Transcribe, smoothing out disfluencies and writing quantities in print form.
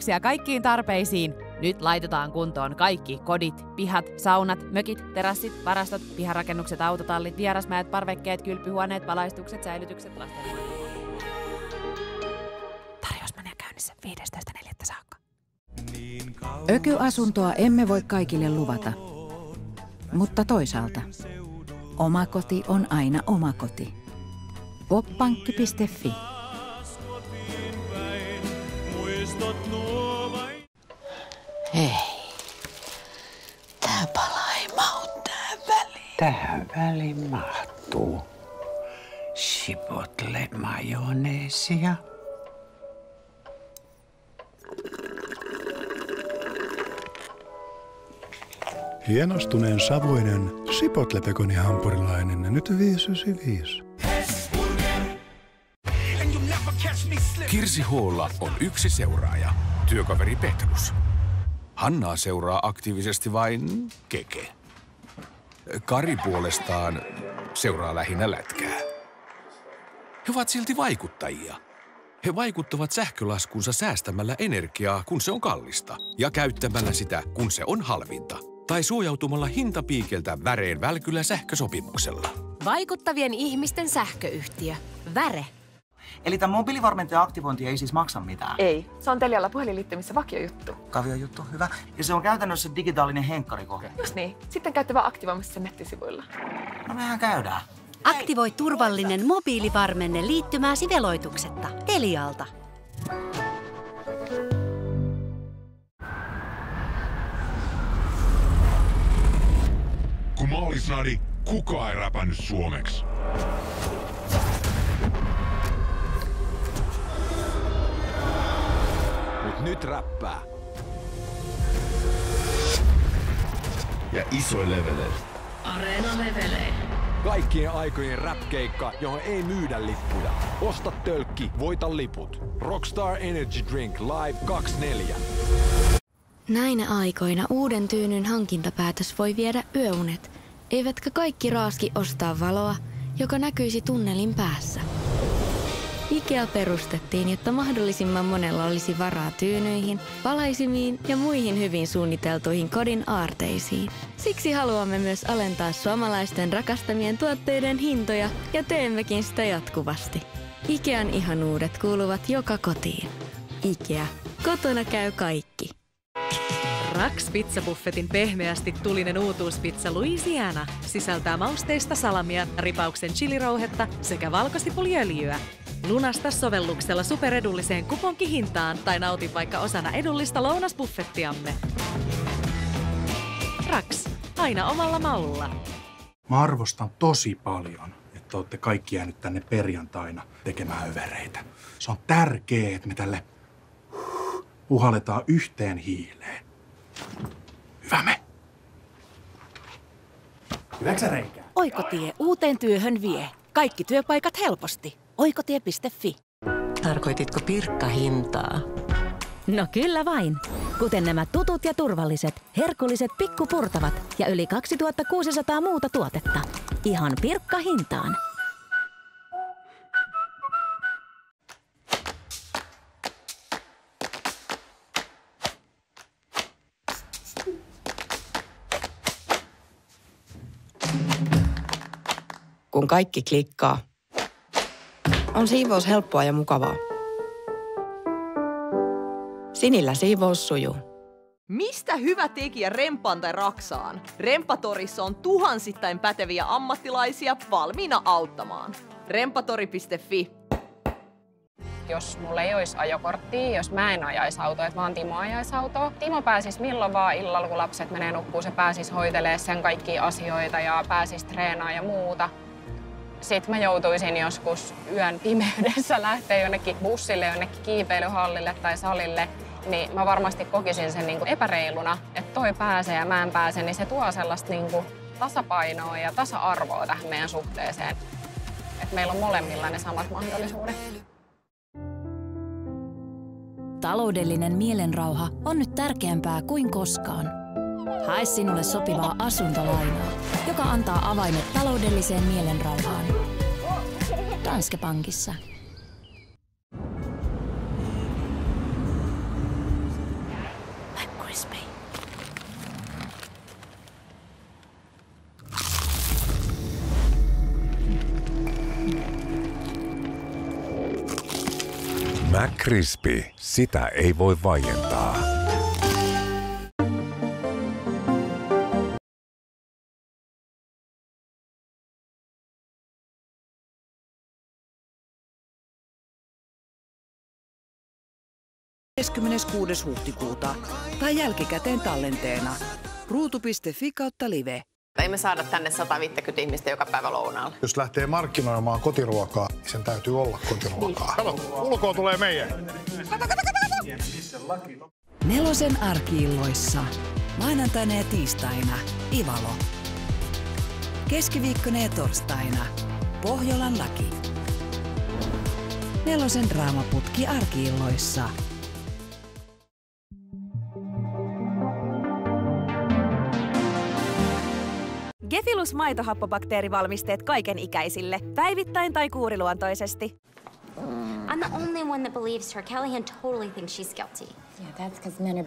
valmiuksia kaikkiin tarpeisiin. Nyt laitetaan kuntoon kaikki kodit, pihat, saunat, mökit, terassit, varastot, piharakennukset, autotallit, vierasmäet, parvekkeet, kylpyhuoneet, valaistukset, säilytykset, lastenhuoneet. Tarjousmania käynnissä 15.4. saakka. Ökyasuntoa emme voi kaikille luvata, mutta toisaalta oma koti on aina oma koti. Poppankki.fi. Hei, tää pala ei mahu tähän väliin. Tähän väliin mahtuu chipotle majoneesia. Hienostuneen savuinen chipotle-pekonihampurilainen, nyt 5,95. Kirsi H:lla on yksi seuraaja, työkaveri Petrus. Hannaa seuraa aktiivisesti vain Keke. Kari puolestaan seuraa lähinnä lätkää. He ovat silti vaikuttajia. He vaikuttavat sähkölaskunsa säästämällä energiaa, kun se on kallista, ja käyttämällä sitä, kun se on halvinta. Tai suojautumalla hintapiikeltä Väreen välkyllä sähkösopimuksella. Vaikuttavien ihmisten sähköyhtiö. Väre. Eli tämä mobiilivarmentajan aktivointi ei siis maksa mitään? Ei. Se on Telialla puhelinliittymissä vakiojuttu. Kaviojuttu, hyvä. Ja se on käytännössä digitaalinen henkkarikoke. Just niin. Sitten käytte vaan aktivoimassa sen nettisivuilla. No mehän käydään. Aktivoi turvallinen mobiilivarmenne liittymääsi veloituksetta. Telialta. Kun mä olis Nadi, kukaan ei räpännyt suomeksi. Mut nyt räppää. Ja isoin leveleillä. Areena-leveleen. Kaikkien aikojen rap-keikka, johon ei myydä lippuja. Osta tölkki, voita liput. Rockstar Energy Drink Live 24. Näinä aikoina uuden tyynyn hankintapäätös voi viedä yöunet. Eivätkä kaikki raaski ostaa valoa, joka näkyisi tunnelin päässä. IKEA perustettiin, jotta mahdollisimman monella olisi varaa tyynyihin, valaisimiin ja muihin hyvin suunniteltuihin kodin aarteisiin. Siksi haluamme myös alentaa suomalaisten rakastamien tuotteiden hintoja ja teemmekin sitä jatkuvasti. IKEAn ihanuudet kuuluvat joka kotiin. IKEA. Kotona käy kaikki. Rax Pizza-buffetin pehmeästi tulinen uutuuspizza Louisiana sisältää mausteista salamia, ripauksen chilirouhetta sekä valkosipuliöljyä. Lunasta sovelluksella superedulliseen kuponkihintaan tai nauti vaikka osana edullista lounasbuffettiamme. Rax, aina omalla maulla. Mä arvostan tosi paljon, että olette kaikki jäänyt tänne perjantaina tekemään övereitä. Se on tärkeää, että me tälle puhalletaan yhteen hiileen. Hyvä me! Hyväksä reikää? Oikotie uuteen työhön vie. Kaikki työpaikat helposti. Oikotie.fi. Tarkoititko Pirkka-hintaa? No kyllä vain. Kuten nämä tutut ja turvalliset, herkulliset pikkupurtavat ja yli 2600 muuta tuotetta. Ihan Pirkka-hintaan. Kun kaikki klikkaa, on siivous helppoa ja mukavaa. Sinillä siivous sujuu. Mistä hyvä tekijä remppaan tai raksaan? Remppatorissa on tuhansittain päteviä ammattilaisia valmiina auttamaan. Remppatori.fi. Jos mulla ei olisi ajokorttia, jos mä en ajaisi autoa, että vaan Timo ajaisi autoa. Timo pääsisi milloin vaan illalla, kun lapset menee nukkuun, se pääsisi hoitelemaan sen kaikkia asioita ja pääsisi treenaamaan ja muuta. Sitten mä joutuisin joskus yön pimeydessä lähteä jonnekin bussille, jonnekin kiipeilyhallille tai salille, niin mä varmasti kokisin sen niin kuin epäreiluna, että toi pääsee ja mä en pääse, niin se tuo sellaista niin kuin tasapainoa ja tasa-arvoa tähän meidän suhteeseen. Että meillä on molemmilla ne samat mahdollisuudet. Taloudellinen mielenrauha on nyt tärkeämpää kuin koskaan. Hae sinulle sopivaa asuntolainaa, joka antaa avaimet taloudelliseen mielenrauhaan. Danske Bankissa. McCrispy. McCrispy, sitä ei voi vaientaa. huhtikuuta tai jälkikäteen tallenteena. Ruutu.fi/live. Ei me saada tänne 150 ihmistä joka päivä lounaalla. Jos lähtee markkinoimaan kotiruokaa, niin sen täytyy olla kotiruokaa. Kato, ulkoa tulee meidän. Nelosen arki-illoissa. Maanantaina ja tiistaina Ivalo. Keskiviikkona ja torstaina Pohjolan laki. Nelosen draamaputki arki-illoissa. Gefilus maitohappobakteerivalmisteet kaikenikäisille, päivittäin tai kuuriluontoisesti. I'm the only one that believes her. Callahan totally thinks she's guilty. Yeah, that's because men are